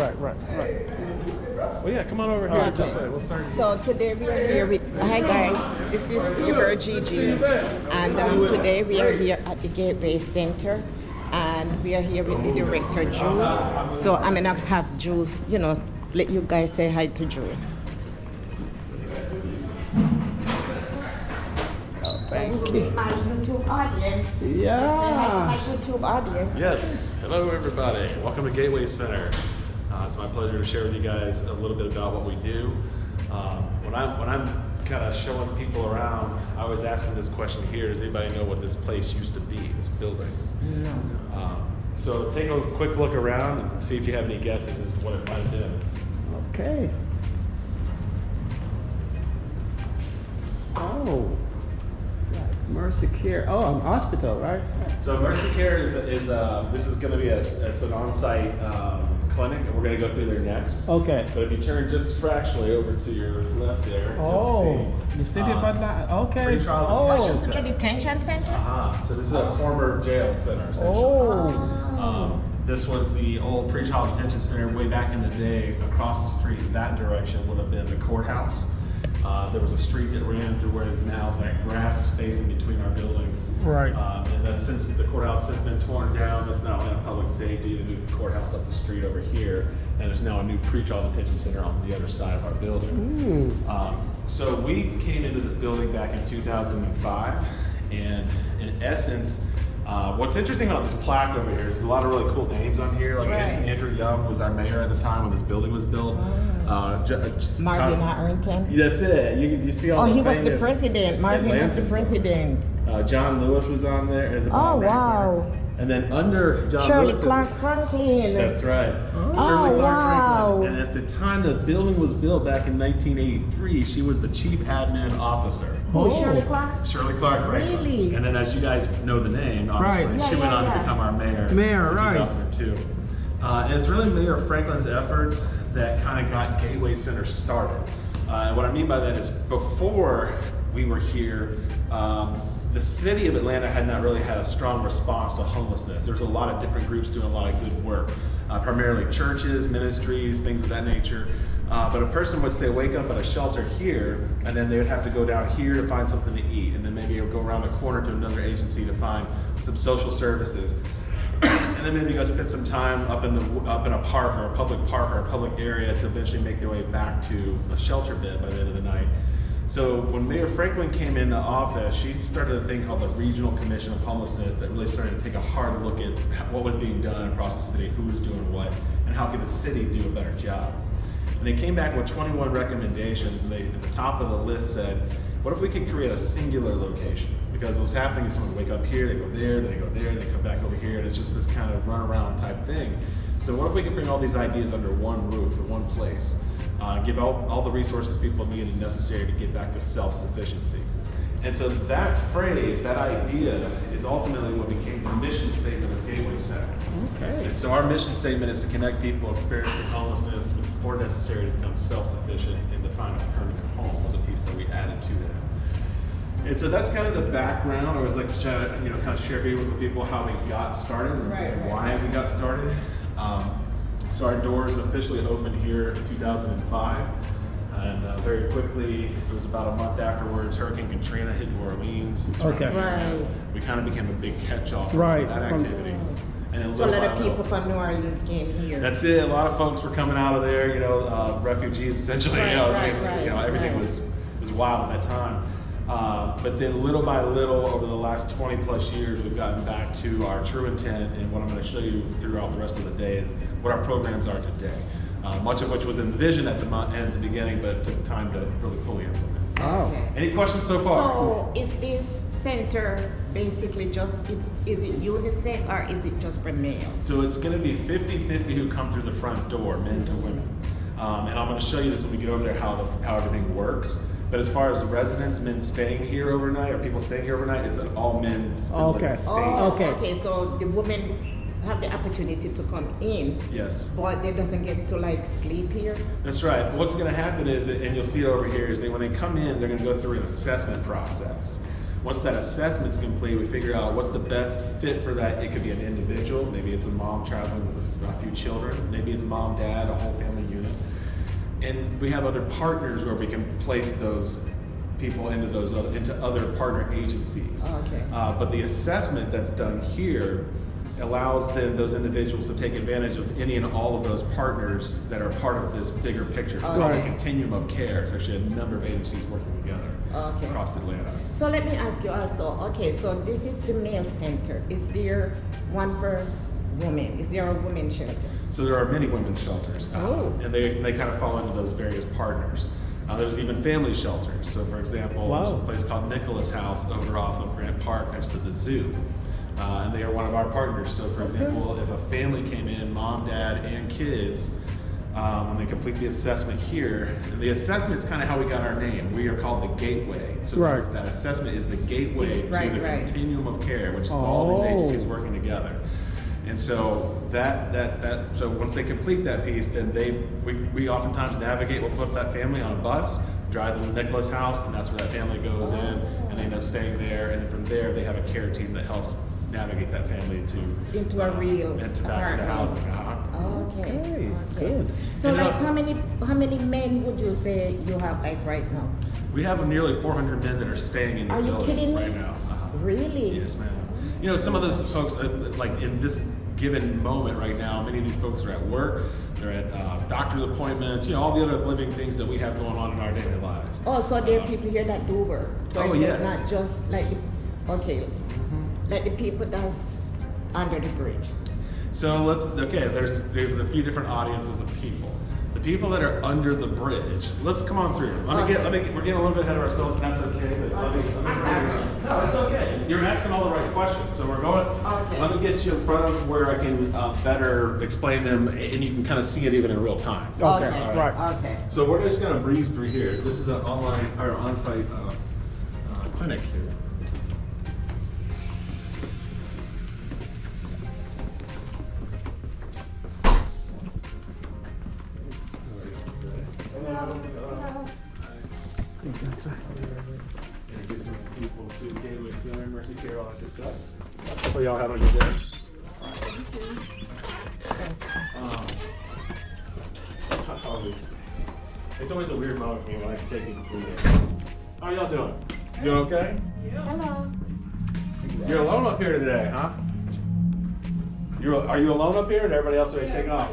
Right. Well, yeah, come on over here. Just we'll start. So today we are here with, hi guys, this is your GG, and today we are here at the Gateway Center, and we are here with the director, Drew. So I'm gonna have Drew, let you guys say hi to Drew. Thank you. My YouTube audience. Yeah. Say hi to my YouTube audience. Yes. Hello, everybody. Welcome to Gateway Center. It's my pleasure to share with you guys a little bit about what we do. When I'm kind of showing people around, I always ask them this question here: does anybody know what this place used to be? This building? No. So take a quick look around and see if you have any guesses as to what it might have been. Okay. Oh. Mercy Care. Oh, an hospital, right? So Mercy Care is this is going to be it's an on-site clinic, and we're going to go through there next. Okay. But if you turn just fractionally over to your left there, Oh, the city of Atlanta. Okay. Pretrial Oh, detention used to be a center. detention center? So this is a former jail center, essentially. Oh. This was the old pretrial detention center way back in the day. Across the street, that direction would have been the courthouse. There was a street that ran through where it's now that grass space in between our buildings. Right. And then since the courthouse has been torn down, it's now in public safety. They moved the courthouse up the street over here, and there's now a new pretrial detention center on the other side of our building. So we came into this building back in 2005, and in essence, what's interesting about this plaque over here is there's a lot of really cool names on here. Like Right. Andrew Young was our mayor at the time when this building was built. Marvin Harrington. That's it. You see all Oh, the he was the famous president. Marvin was the Atlantans. president. John Lewis was on there. At the Oh, bottom right wow. corner. And then under John Shirley Lewis. Clark Franklin. That's right. Oh, Shirley Clark wow. Franklin. And at the time the building was built back in 1983, she was the chief admin officer. Who, Oh. Shirley Clark? Shirley Clark Franklin. Really? And then as you guys know the name, obviously, Right. she Yeah, went on yeah. to become our mayor. Mayor, in right. 2002. And it's really Mayor Franklin's efforts that kind of got Gateway Center started. And what I mean by that is before we were here, the city of Atlanta had not really had a strong response to homelessness. There's a lot of different groups doing a lot of good work, primarily churches, ministries, things of that nature. But a person would say, wake up at a shelter here, and then they would have to go down here to find something to eat, and then maybe go around the corner to another agency to find some social services. And then maybe go spend some time up in a park or a public park or a public area to eventually make their way back to a shelter bed by the end of the night. So when Mayor Franklin came into office, she started a thing called the Regional Commission of Homelessness that really started to take a hard look at what was being done across the city, who was doing what, and how could the city do a better job. And they came back with 21 recommendations, and they, at the top of the list, said, what if we could create a singular location? Because what's happening is someone wake up here, they go there, then they go there, they come back over here, and it's just this kind of runaround type thing. So what if we could bring all these ideas under one roof or one place? Give all the resources people need and necessary to get back to self-sufficiency. And so that phrase, that idea, is ultimately what became the mission statement of Gateway Center. Okay. And so our mission statement is to connect people experiencing homelessness with support necessary to become self-sufficient and to find a permanent home was a piece that we added to that. And so that's kind of the background. I always like to try to, kind of share with people how we got started and why we got started. So our doors officially opened here in 2005, and very quickly, it was about a month afterwards, Hurricane Katrina hit New Orleans. Okay. Right. We kind of became a big catch-all for Right. that activity. And then So a little lot by of people little- from New Orleans came here. That's it. A lot of folks were coming out of there, refugees essentially. Right, Everything right. was wild at that time. But then little by little, over the last 20 plus years, we've gotten back to our true intent, and what I'm going to show you throughout the rest of the day is what our programs are today. Much of which was envisioned at the beginning, but took time to really fully implement. Oh. Okay. Any questions so far? So is this center basically just, is it unisex or is it just for males? So it's going to be 50-50 who come through the front door, men to women. And I'm going to show you this when we get over there, how everything works. But as far as residents, men staying here overnight, or people staying here overnight, it's an all men Okay. staying. Okay, so the women have the opportunity to come in, Yes. but they doesn't get to like sleep here. That's right. What's going to happen is, and you'll see it over here, is that when they come in, they're going to go through an assessment process. Once that assessment's complete, we figure out what's the best fit for that. It could be an individual, maybe it's a mom traveling with a few children, maybe it's mom, dad, a whole family unit. And we have other partners where we can place those people into other partner agencies. Okay. But the assessment that's done here allows then those individuals to take advantage of any and all of those partners that are part of this bigger picture. It's called a continuum of care. It's actually a number of agencies working together across Atlanta. So let me ask you also, okay, so this is the male center. Is there one for women? Is there a women's shelter? So there are many women's shelters, and they kind of fall into those various partners. There's even family shelters. So for example, there's a place called Nicholas House over off of Grant Park next to the zoo. And they are one of our partners. So for example, if a family came in, mom, dad, and kids, when they complete the assessment here, the assessment's kind of how we got our name. We are called the Gateway. So that assessment is the gateway to the continuum of care, which is all these agencies working together. And so so once they complete that piece, then we oftentimes navigate. We'll put that family on a bus, drive them to Nicholas House, and that's where that family goes in, and they end up staying there. And then from there, they have a care team that helps navigate that family into a real into back to the housing. Okay. Good. So like how many men would you say you have like right now? We have nearly 400 men that are staying in the building Are you kidding me? right now. Really? Yes, ma'am. You know, some of those folks, like in this given moment right now, many of these folks are at work, they're at doctor's appointments, you know, all the other living things that we have going on in our daily lives. Oh, so there are people here that do work. So yes. Not just like, like the people that's under the bridge. So there's a few different audiences of people. The people that are under the bridge, let's come on through. We're getting a little bit ahead of ourselves, and that's okay. But no, it's okay. You're asking all the right questions. So let me get you in front of where I can better explain them, and you can kind of see it even in real time. Okay. Right. Okay. So we're just going to breeze through here. This is an on-site clinic here. Introduces people to Gateway Center, Mercy Care, all that good stuff. What y'all have on your day? It's always a weird moment for me when I'm taking food in. How are y'all doing? You okay? Hello. You're alone up here today, huh? Are you alone up here? And everybody else ready to take off?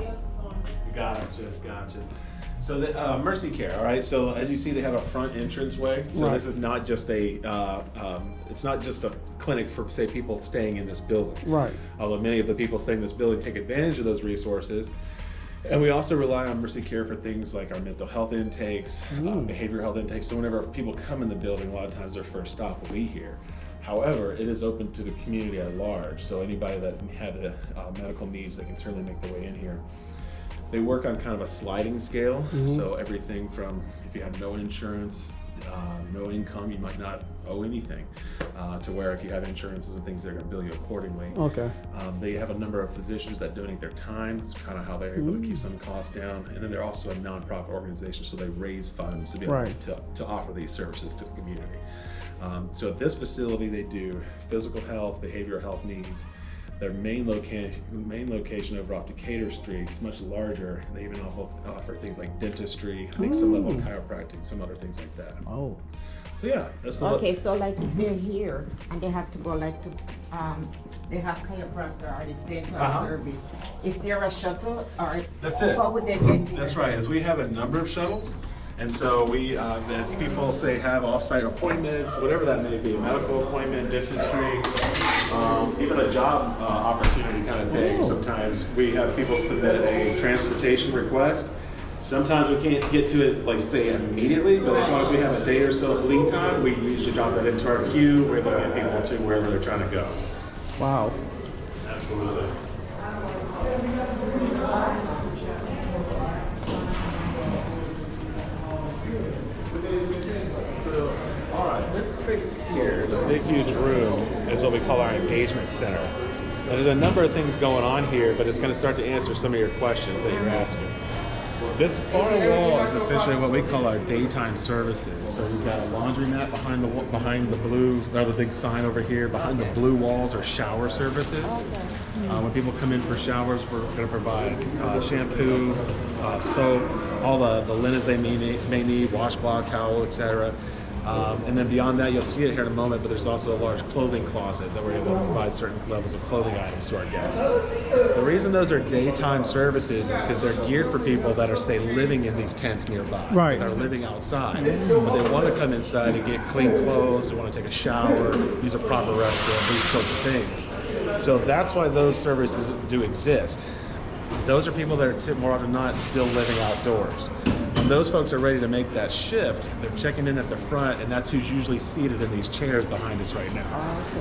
Gotcha. So the Mercy Care, all right. So as you see, they have a front entranceway. So this is not just it's not just a clinic for, say, people staying in this building. Right. Although many of the people staying in this building take advantage of those resources. And we also rely on Mercy Care for things like our mental health intakes, behavioral health intakes. So whenever people come in the building, a lot of times their first stop will be here. However, it is open to the community at large. So anybody that had medical needs, they can certainly make their way in here. They work on kind of a sliding scale. So everything from if you have no insurance, no income, you might not owe anything, to where if you have insurances and things, they're going to bill you accordingly. Okay. They have a number of physicians that donate their time. That's kind of how they're able to keep some costs down. And then they're also a nonprofit organization, so they raise funds to be able to offer these services to the community. So at this facility, they do physical health, behavioral health needs. Their main location over off Decatur Street is much larger. They even offer things like dentistry, I think some level of chiropractic, some other things like that. Oh. So yeah, that's the Okay, so like if they're here and they have to go like to, they have chiropractor or the dental service, is there a shuttle or That's it. What would they get here? That's right, as we have a number of shuttles. And so we, as people say, have off-site appointments, whatever that may be, a medical appointment, dentistry, even a job opportunity kind of thing. Sometimes we have people submit a transportation request. Sometimes we can't get to it, like say immediately, but as long as we have a day or so of lead time, we usually drop that into our queue. We're able to get people to wherever they're trying to go. Wow. Absolutely. So, all right, this space here, this big huge room, is what we call our engagement center. Now, there's a number of things going on here, but it's going to start to answer some of your questions that you're asking. This far wall is essentially what we call our daytime services. So we've got a laundromat behind the blue, or the big sign over here. Behind the blue walls are shower services. When people come in for showers, we're going to provide shampoo, soap, all the linens they may need, washcloth, towel, etc. And then beyond that, you'll see it here in a moment, but there's also a large clothing closet that we're able to provide certain levels of clothing items to our guests. The reason those are daytime services is because they're geared for people that are, say, living in these tents nearby. Right. That are living outside, but they want to come inside and get clean clothes, they want to take a shower, use a proper restroom, these sorts of things. So that's why those services do exist. Those are people that are more often than not still living outdoors. When those folks are ready to make that shift, they're checking in at the front, and that's who's usually seated in these chairs behind us right now.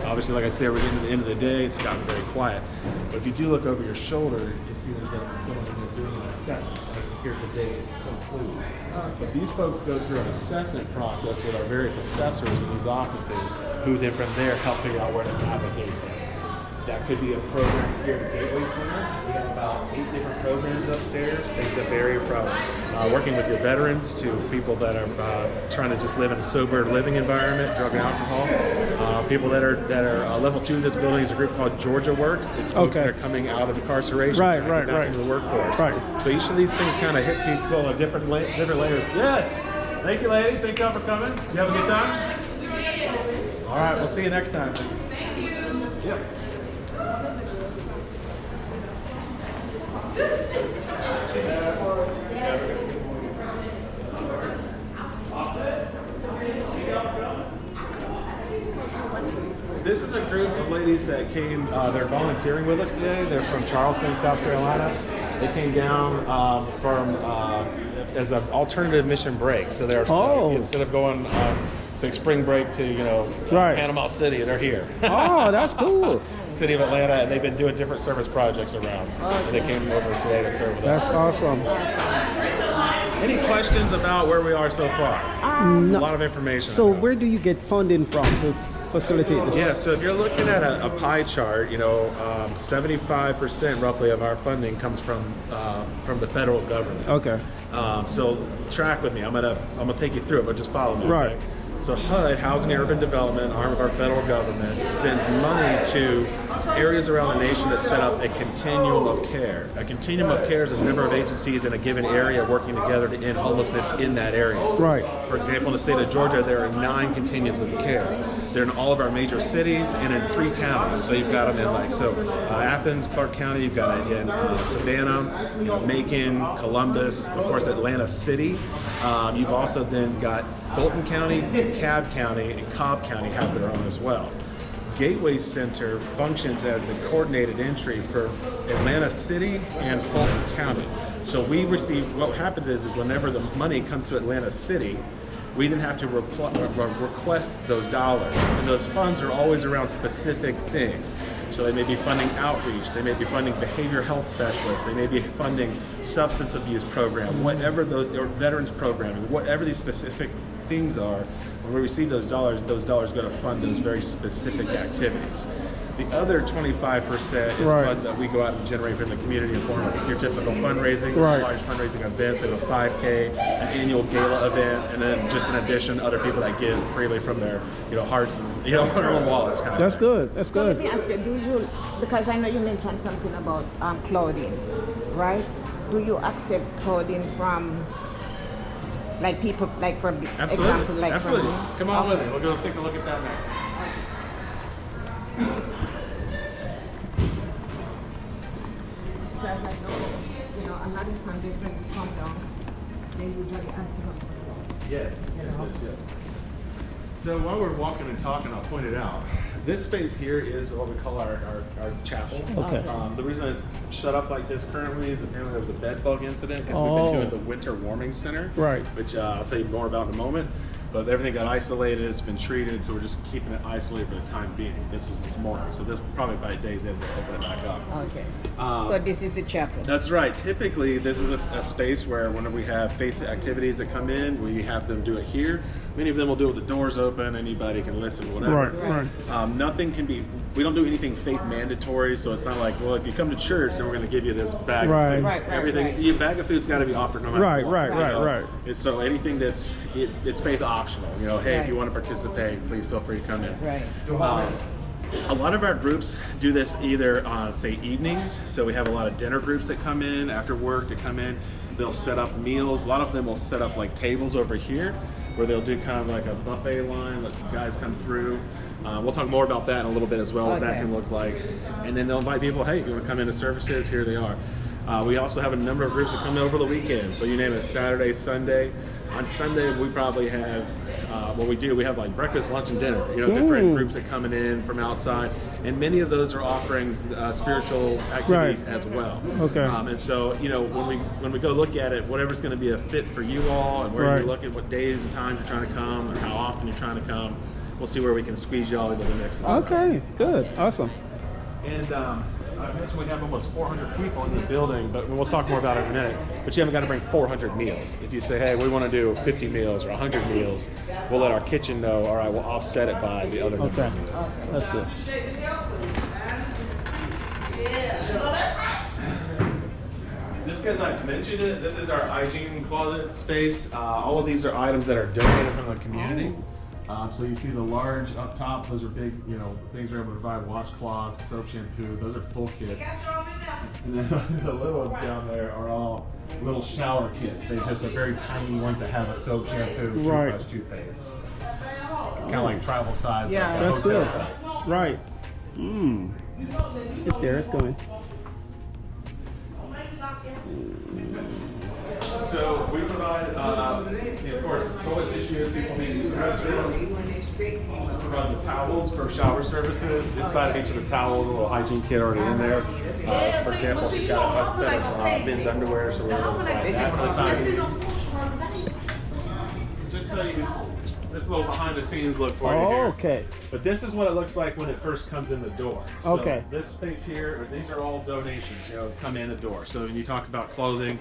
Obviously, like I said, we're getting to the end of the day, it's gotten very quiet. But if you do look over your shoulder, you see there's someone in there doing an assessment as here the day concludes. But these folks go through an assessment process with our various assessors in these offices, who then from there help figure out where to navigate them. That could be a program here at the Gateway Center. We have about 8 different programs upstairs, things that vary from working with your veterans to people that are trying to just live in a sober living environment, drug and alcohol. People that are level 2 of this building is a group called Georgia Works. It's folks that are coming out of incarceration, trying to get back into the workforce. So each of these things kind of hit people at different layers. Yes! Thank you, ladies. Thank y'all for coming. You have a good time? All right, we'll see you next time. Thank you. Yes. This is a group of ladies that came, they're volunteering with us today. They're from Charleston, South Carolina. They came down as an alternative mission break. So they're instead of going say spring break to Panama City, they're here. Oh, that's cool. City of Atlanta, and they've been doing different service projects around. And they came over today to serve with us. That's awesome. Any questions about where we are so far? There's a lot of information. So where do you get funding from to facilitate this? Yeah, so if you're looking at a pie chart, 75% roughly of our funding comes from the federal government. Okay. So track with me. I'm gonna take you through it, but just follow me. Right. Okay? So HUD, Housing and Urban Development, arm of our federal government, sends money to areas around the nation that set up a continuum of care. A continuum of care is a number of agencies in a given area working together to end homelessness in that area. Right. For example, in the state of Georgia, there are 9 continuums of care. They're in all of our major cities and in 3 counties. So you've got them in Athens, Clark County, you've got it in Savannah, Macon, Columbus, of course Atlanta City. You've also then got Fulton County, DeKalb County, and Cobb County have their own as well. Gateway Center functions as the coordinated entry for Atlanta City and Fulton County. So we receive, what happens is whenever the money comes to Atlanta City, we then have to request those dollars. And those funds are always around specific things. So they may be funding outreach, they may be funding behavioral health specialists, they may be funding substance abuse program, whatever those, or veterans programming, whatever these specific things are. When we receive those dollars go to fund those very specific activities. The other 25% is funds that we go out and generate from the community in form of your typical fundraising, large fundraising events. We have a 5K, an annual gala event, and then just in addition, other people that give freely from their hearts and their own wallets. Kind of That's thing. good. That's So good. let me ask you, do you, because I know you mentioned something about clothing, right? Do you accept clothing from people, for Absolutely. example, Absolutely. from... Come on with me. We'll go take a look at that next. Because I know, a lot of Sundays when we come down, they usually ask us for clothes. Yes. So while we're walking and talking, I'll point it out. This space here is what we call our chapel. Okay. The reason it's shut up like this currently is apparently there was a bed bug incident because we've been doing the winter warming center, which I'll tell you more about in a moment. But everything got isolated, it's been treated, so we're just keeping it isolated for the time being. This was this morning, so this probably by day's end we'll open it back up. Okay. So this is the chapel. That's right. Typically, this is a space where whenever we have faith activities that come in, we have them do it here. Many of them will do it with the doors open. Anybody can listen, whatever. Right. Nothing can be we don't do anything faith mandatory, so it's not like, well, if you come to church, then we're going to give you this bag Right. of food. Right, right, Everything, right. your bag of food's got to be offered no matter Right, what. right, you know? right. And so anything that's, it's faith optional. You know, hey, if Right. you want to participate, please feel free to come in. Right. A lot of our groups do this either on, say, evenings. So we have a lot of dinner groups that come in after work to come in. They'll set up meals. A lot of them will set up like tables over here where they'll do kind of like a buffet line, let some guys come through. We'll talk more about that in a little bit as well, what that Okay. can look like. And then they'll invite people, hey, if you want to come into services, here they are. We also have a number of groups that come over the weekend. So you name it, Saturday, Sunday. On Sunday, we probably have, what we do, we have like breakfast, lunch, and dinner. You know, different groups that coming in from outside. And many of those are offering spiritual activities Right. as well. Okay. And so, you know, when we go look at it, whatever's going to be a fit for you all and where Right. you're looking, what days and times you're trying to come, or how often you're trying to come, we'll see where we can squeeze y'all into the mix. Okay, good, awesome. And I mentioned we have almost 400 people in the building, but we'll talk more about it in a minute. But you haven't got to bring 400 meals. If you say, hey, we want to do 50 meals or 100 meals, we'll let our kitchen know, all right, we'll offset it by the other number Okay, of meals. that's good. Just because I mentioned it, this is our hygiene closet space. All of these are items that are donated from the community. So you see the large up top, those are big, you know, things we're able to provide, washcloths, soap, shampoo, those are full kits. And then the little ones down there are all little shower kits. They just are very tiny ones that have a soap, shampoo, Right. toothbrush, toothpaste. Kind of like travel size. Yeah. like a That's hotel good. size. Right. It's there, it's going. So we provide, of course, toilet tissue if people need to use the restroom. Also provide the towels for shower services. Inside of each of the towels, a little hygiene kit already in there. For example, she's got a set of men's underwear, so we're able to provide that for the time. Just so you, this little behind the scenes look for you here. Oh, okay. But this is what it looks like when it first comes in the door. So Okay. this space here, these are all donations, you know, come in the door. So when you talk about clothing,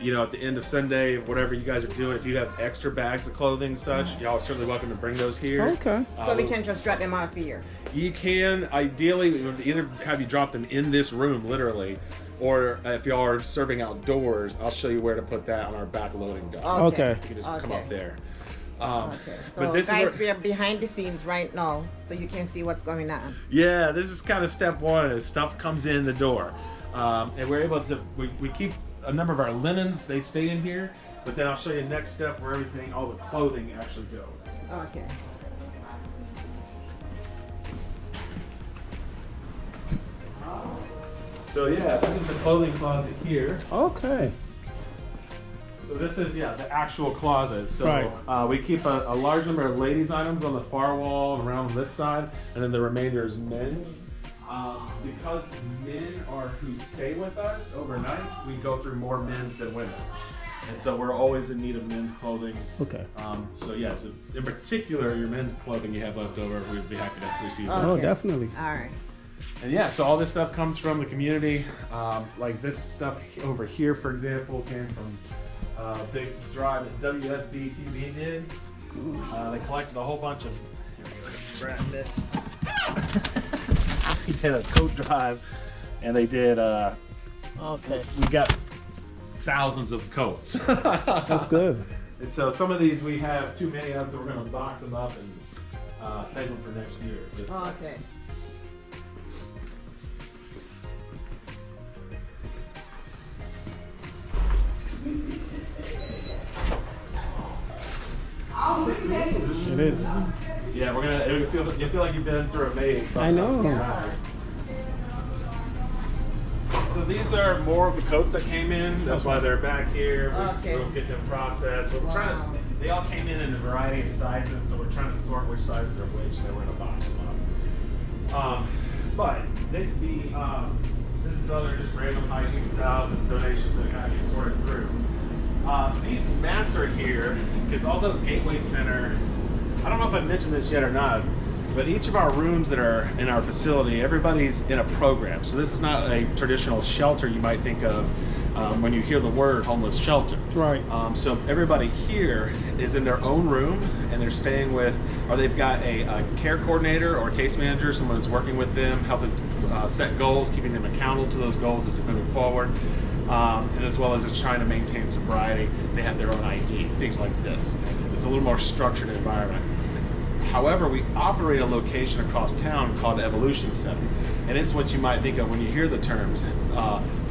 you know, at the end of Sunday, whatever you guys are doing, if you have extra bags of clothing and such, y'all are certainly welcome to bring those here. Okay. So we can just drop them off here. You can, ideally, we would either have you drop them in this room, literally, or if y'all are serving outdoors, I'll show you where to put that on our back loading dock. Okay. You can just come up there. Okay, so but this guys, is we are behind the scenes right now, so you can see what's going on. yeah, this is kind of step one as stuff comes in the door. And we're able to, we keep a number of our linens, they stay in here, but then I'll show you next step where everything, all the clothing actually goes. Okay. So yeah, this is the clothing closet here. Okay. So this is, yeah, the actual closet. So Right. we keep a large number of ladies' items on the far wall and around this side, and then the remainder is men's. Because men are who stay with us overnight, we go through more men's than women's. And so we're always in need of men's clothing. Okay. So yes, in particular, your men's clothing you have left over, we'd be happy to receive that. Oh, Okay. definitely. All right. And yeah, so all this stuff comes from the community. Like this stuff over here, for example, came from a big drive that WSB TV did. They collected a whole bunch of brand knits. We did a coat drive, and they did. Okay. We got thousands of coats. That's good. And so some of these we have too many of, so we're going to box them up and save them for next year. Okay. It is. Yeah, we're gonna. You feel like you've been through a maze. I know. So these are more of the coats that came in. That's why they're back here. Okay. We'll get them processed. We're trying to. They all came in a variety of sizes, so we're trying to sort which sizes are which. Then we're gonna box them up. But they could be. This is other just random hygiene stuff and donations that kind of get sorted through. These mats are here because although Gateway Center, I don't know if I mentioned this yet or not, but each of our rooms that are in our facility, everybody's in a program. So this is not a traditional shelter you might think of when you hear the word homeless shelter. Right. So everybody here is in their own room, and they're staying with, or they've got a care coordinator or a case manager, someone who's working with them, helping set goals, keeping them accountable to those goals as they're moving forward. And as well as just trying to maintain sobriety, they have their own ID, things like this. It's a little more structured environment. However, we operate a location across town called Evolution Center, and it's what you might think of when you hear the terms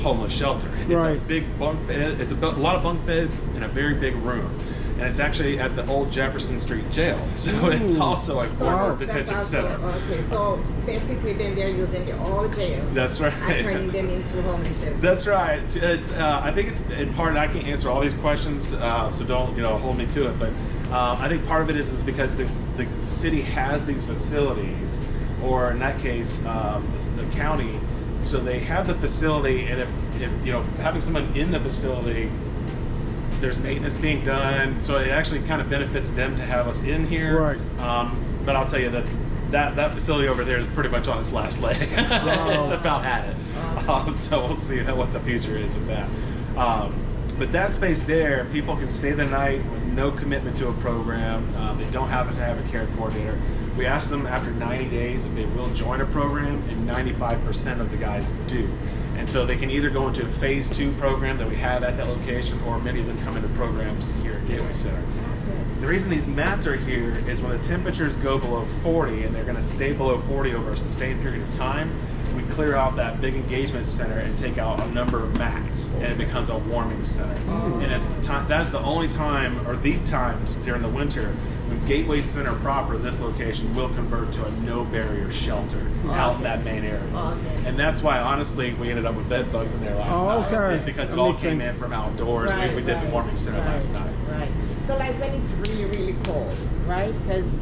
homeless shelter. It's Right. a big bunk bed. It's a lot of bunk beds in a very big room, and it's actually at the old Jefferson Street Jail. So it's also a former detention center. Okay, so basically then they're using the old jails. That's right. And turning them into homeless shelters. That's right. It's I think it's in part. I can't answer all these questions, so don't hold me to it. But I think part of it is because the city has these facilities, or in that case, the county. So they have the facility, and if having someone in the facility, there's maintenance being done, so it actually kind of benefits them to have us in here. Right. But I'll tell you that facility over there is pretty much on its last leg. It's about at it. So we'll see what the future is with that. But that space there, people can stay the night with no commitment to a program. They don't have to have a care coordinator. We ask them after 90 days if they will join a program, and 95% of the guys do. And so they can either go into a phase 2 program that we have at that location, or many of them come into programs here at Gateway Center. The reason these mats are here is when the temperatures go below 40, and they're going to stay below 40 over a sustained period of time, we clear out that big engagement center and take out a number of mats, and it becomes a warming center. And it's that's the only time, or the times during the winter, when Gateway Center proper, this location, will convert to a no barrier shelter out in that main area. And that's why, honestly, we ended up with bed bugs in there last night. Okay. Because That it all makes came sense. in from outdoors. We did the warming center last night. Right. So like when it's really, really cold, right? Because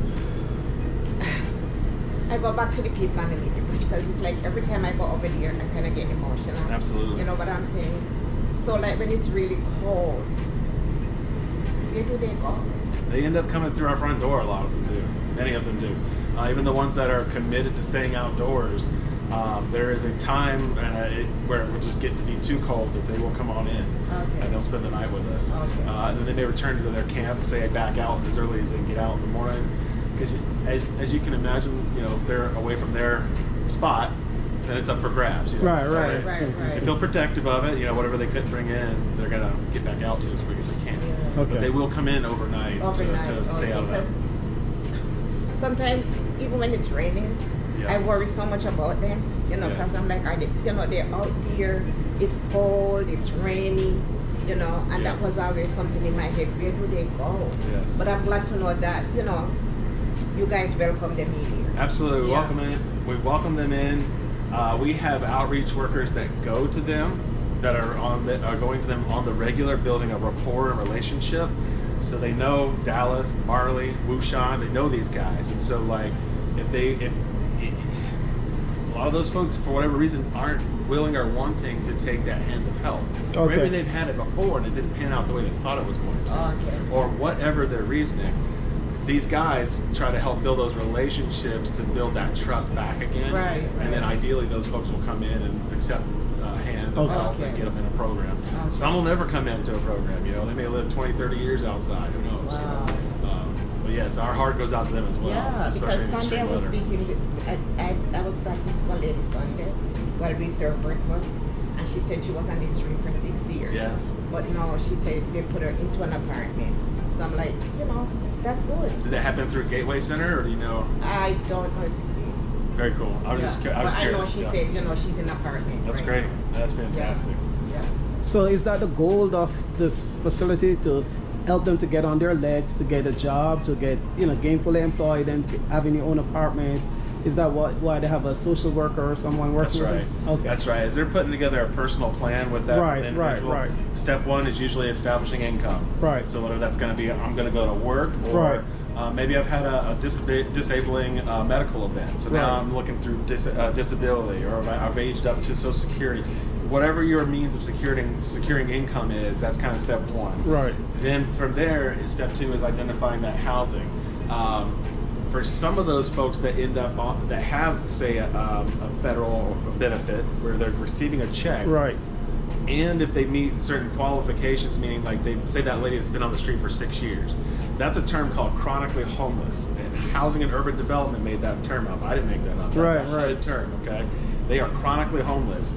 I go back to the people on the media bridge, because it's like every time I go over there, I kind of get emotional. Absolutely. You know what I'm saying? So like when it's really cold, where do they go? They end up coming through our front door, a lot of them do. Many of them do. Even the ones that are committed to staying outdoors, there is a time where it will just get to be too cold that they will come on in. Okay. And they'll spend the night with us. Okay. And then they return to their camp and say back out as early as they can get out in the morning. Because as you can imagine, if they're away from their spot, then it's up for grabs. Right, So right. they feel protective of it. Whatever they couldn't bring in, they're gonna get back out to as quick as they can. Yeah. Okay. But they will come in overnight to stay out of that. Because sometimes even when it's raining, Yeah. I worry so much about them. Because Yes. I'm like, they're out here. It's cold. It's rainy. And that Yes. was always something in my head. Where do they go? Yes. But I'm glad to know that you guys welcome them in here. Absolutely, Yeah. we welcome them in. We have outreach workers that go to them, that are going to them on the regular, building a rapport and relationship. So they know Dallas, Marley, Wushan. They know these guys, and so like if a lot of those folks, for whatever reason, aren't willing or wanting to take that hand of help. Or Okay. maybe they've had it before and it didn't pan out the way they thought it was going to. Okay. Or whatever their reasoning. These guys try to help build those relationships to build that trust back again. Right. And then ideally those folks will come in and accept a hand of help and get them in a program. Okay. Some will never come into a program. They may live 20, 30 years outside. Who knows? Wow. But yes, our heart goes out to them as well. Yeah, especially because in Sunday I extreme was weather. speaking, I was talking to a lady Sunday while we served breakfast, and she said she was on the street for 6 years. Yes. But no, she said they put her into an apartment. So I'm like, that's good. Did that happen through Gateway Center, or do you know? I don't know if it did. Very cool. I was Yeah. I was But curious. I know she said, she's in an apartment. That's right great. now. That's fantastic. Yeah. So is that the goal of this facility, to help them to get on their legs, to get a job, to get gainfully employed and having your own apartment? Is that why they have a social worker or someone That's working right. with them? Okay. That's right. As they're putting together a personal plan with that Right, individual, right. step one is usually establishing income. Right. So whether that's going to be I'm going to go to work, or maybe I've had a disabling medical event, so now Right. I'm looking through disability, or I've aged up to Social Security. Whatever your means of securing income is, that's kind of step one. Right. Then from there, step two is identifying that housing. For some of those folks that end up that have, say, a federal benefit where they're receiving a check, Right. and if they meet certain qualifications, meaning like they say that lady has been on the street for 6 years. That's a term called chronically homeless. And Housing and Urban Development made that term up. I didn't make that up. That's a good term, okay? They are chronically homeless.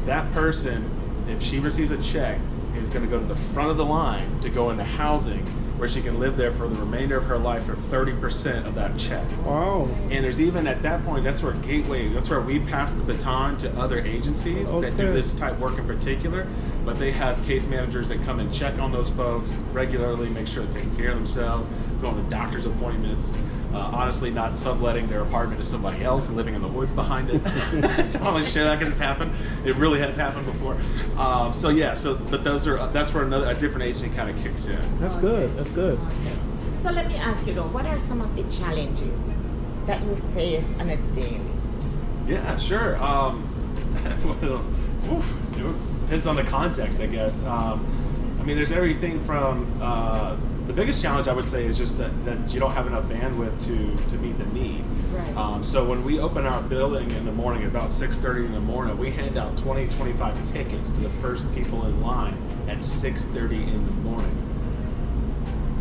That person, if she receives a check, is going to go to the front of the line to go into housing where she can live there for the remainder of her life for 30% of that check. Wow. And there's even at that point, that's where Gateway, that's where we pass the baton to other agencies that do this type work in particular. But they have case managers that come and check on those folks regularly, make sure they're taking care of themselves, go on the doctor's appointments, honestly not subletting their apartment to somebody else and living in the woods behind it. So I only share that because it's happened. It really has happened before. So yeah, but that's where a different agency kind of kicks in. That's good. That's good. Okay. So let me ask you though, what are some of the challenges that you face on a daily? Yeah, sure. Well, depends on the context, I guess. I mean, there's everything from the biggest challenge I would say is just that you don't have enough bandwidth to meet the need. Right. So when we open our building in the morning at about 6:30 in the morning, we hand out 25 tickets to the first people in line at 6:30 in the morning.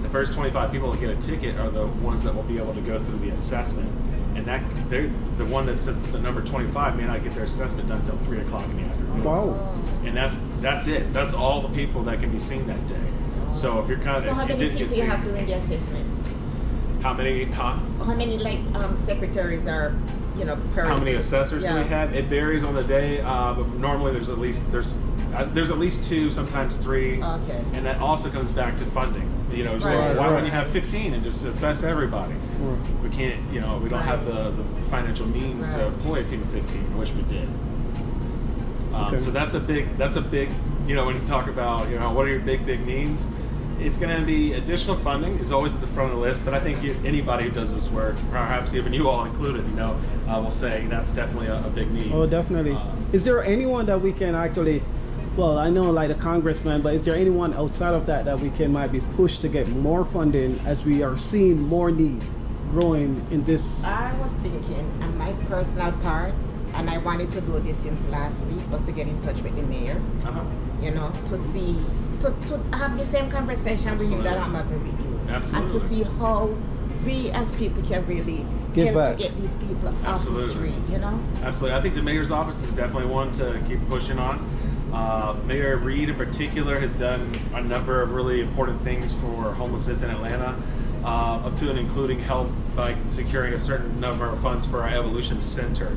The first 25 people that get a ticket are the ones that will be able to go through the assessment. And they're the one that's at the number 25 may not get their assessment done until 3 o'clock in the afternoon. Wow. And that's it. That's all the people that can be seen that day. So if you're kind of, So how many people you have doing the assessment? How many? How many secretaries are, per? How many assessors do we have? It varies on the day, but normally there's at least 2, sometimes 3. Okay. And that also comes back to funding. Why wouldn't you have 15 and just assess everybody? We can't, we don't have the financial means to employ a team of 15, which we did. So that's a big, when you talk about, what are your big needs? It's going to be additional funding is always at the front of the list, but I think anybody who does this work, perhaps even you all included, will say that's definitely a big need. Oh, definitely. Is there anyone that we can actually, well, I know like the congressman, but is there anyone outside of that we can might be pushed to get more funding as we are seeing more need growing in this? I was thinking, on my personal part, and I wanted to do this since last week, was to get in touch with the mayor, to see, to have the same conversation with you that I'm having with you. Absolutely. And to see how we as people can really help to get these people off the street, Absolutely. I think the mayor's office is definitely one to keep pushing on. Mayor Reed in particular has done a number of really important things for homelessness in Atlanta, up to and including help by securing a certain number of funds for our Evolution Center.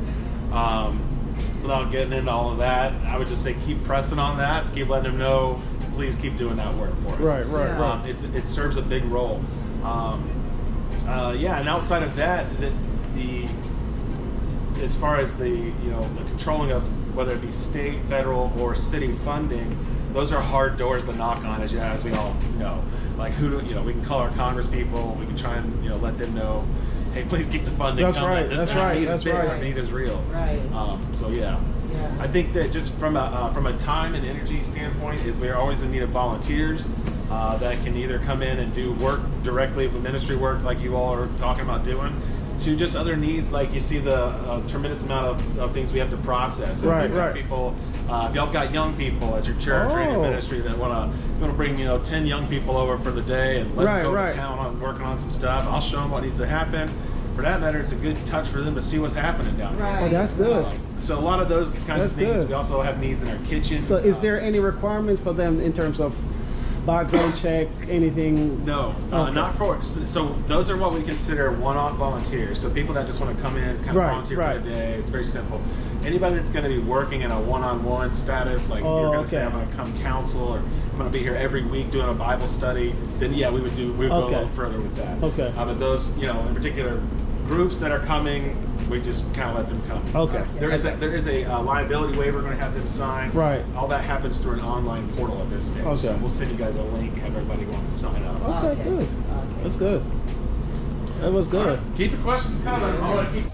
Without getting into all of that, I would just say keep pressing on that, keep letting them know, please keep doing that work for us. Right. It serves a big role. And outside of that, as far as the controlling of whether it be state, federal, or city funding, those are hard doors to knock on, as we all know. Like we can call our Congress people, we can try and let them know, hey, please keep the funding coming. That's right. Our need is real. Right. I think that just from a time and energy standpoint, is we are always in need of volunteers that can either come in and do work directly with ministry work, like you all are talking about doing, to just other needs, like you see the tremendous amount of things we have to process. So people, if y'all got young people at your church or your ministry that want to bring 10 young people over for the day and let them go to town on working on some stuff, I'll show them what needs to happen. For that matter, it's a good touch for them to see what's happening down there. Oh, that's good. So a lot of those kinds of needs. Good. We also have needs in our kitchen. So is there any requirements for them in terms of background check, anything? No, not for. So those are what we consider one-off volunteers. So people that just want to come in, kind of volunteer for the day. It's very simple. Anybody that's going to be working in a one-on-one status, like you're going to say, I'm going to come counsel, or I'm going to be here every week doing a Bible study, then we would go a little further with that. Okay. But those, in particular, groups that are coming, we just kind of let them come. Okay. There is a liability waiver we're going to have them sign. Right. All that happens through an online portal at this stage. Okay. So we'll send you guys a link, have everybody go on and sign up. Okay, good. Okay. That's good. That was good. Right. Keep the questions coming.